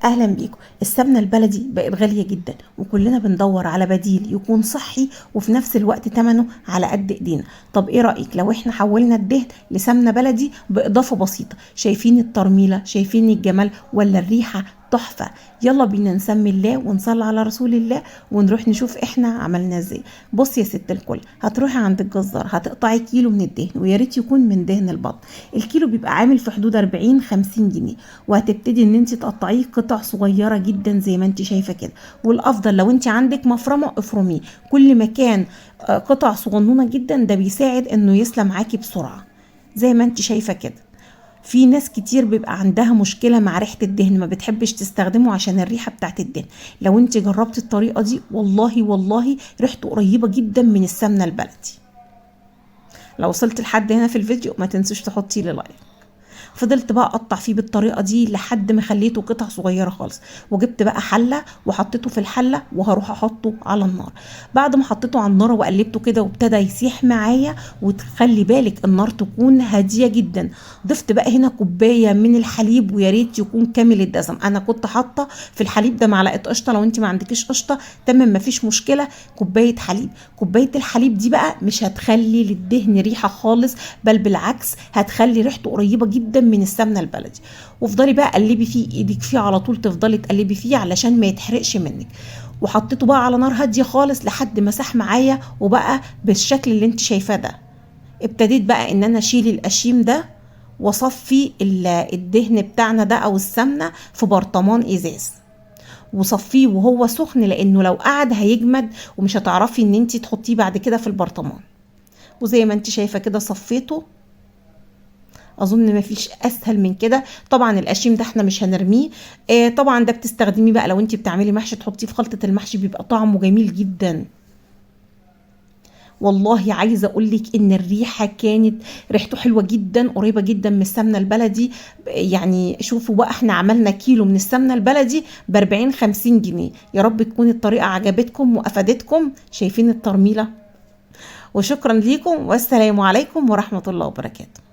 اهلا بيكم. السمنه البلدي بقت غاليه جدا وكلنا بندور على بديل يكون صحي وفي نفس الوقت ثمنه على قد ايدينا. طب ايه رايك لو احنا حولنا الدهن لسمنه بلدي باضافه بسيطه؟ شايفين الترميله، شايفين الجمال ولا الريحه تحفه؟ يلا بينا نسمي الله ونصلي على رسول الله ونروح نشوف احنا عملنا ازاي. بص يا ست الكل، هتروحي عند الجزار هتقطعي كيلو من الدهن، ويا ريت يكون من دهن البطن. الكيلو بيبقى عامل في حدود 40-50 جنيه، وهتبتدي ان انت تقطعيه قطع صغيره جدا زي ما انت شايفه كده. والافضل لو انت عندك مفرمه افرميه، كل ما كان قطع صغنونه جدا ده بيساعد انه يسلم معاكي بسرعه زي ما انت شايفه كده. في ناس كتير بيبقى عندها مشكله مع ريحه الدهن، ما بتحبش تستخدمه عشان الريحه بتاعت الدهن. لو انت جربت الطريقه دي والله ريحته قريبه جدا من السمنه البلدي. لو وصلت لحد هنا في الفيديو ما تنسوش تحطي لي لايك. فضلت بقى اقطع فيه بالطريقه دي لحد ما خليته قطع صغيره خالص، وجبت بقى حله وحطيته في الحله وهروح احطه على النار. بعد ما حطيته على النار وقلبته كده وابتدى يسيح معايا، وتخلي بالك النار تكون هاديه جدا. ضفت بقى هنا كوبايه من الحليب، ويا ريت يكون كامل الدسم. انا كنت حاطه في الحليب ده معلقه قشطه، لو انت ما عندكيش قشطه تمام مفيش مشكله. كوبايه حليب، كوبايه الحليب دي بقى مش هتخلي للدهن ريحه خالص، بل بالعكس هتخلي ريحته قريبه جدا من السمنه البلدي. وافضلي بقى قلبي فيه ايدك فيه على طول، تفضلي تقلبي فيه علشان ما يتحرقش منك. وحطيته بقى على نار هاديه خالص لحد ما ساح معايا وبقى بالشكل اللي انت شايفاه ده. ابتديت بقى ان انا اشيل القشيم ده واصفي الدهن بتاعنا ده او السمنه في برطمان ازاز، وصفيه وهو سخن، لانه لو قعد هيجمد ومش هتعرفي ان انت تحطيه بعد كده في البرطمان. وزي ما انت شايفه كده صفيته. اظن مفيش اسهل من كده. طبعا القشيم ده احنا مش هنرميه، طبعا ده بتستخدميه بقى لو انت بتعملي محشي، تحطيه في خلطه المحشي بيبقى طعمه جميل جدا. والله عايزه اقول لك ان الريحه كانت ريحته حلوه جدا، قريبه جدا من السمنه البلدي. يعني شوفوا بقى، احنا عملنا كيلو من السمنه البلدي ب 40-50 جنيه. يا رب تكون الطريقه عجبتكم وافادتكم. شايفين الترميله؟ وشكرا ليكم والسلام عليكم ورحمه الله وبركاته.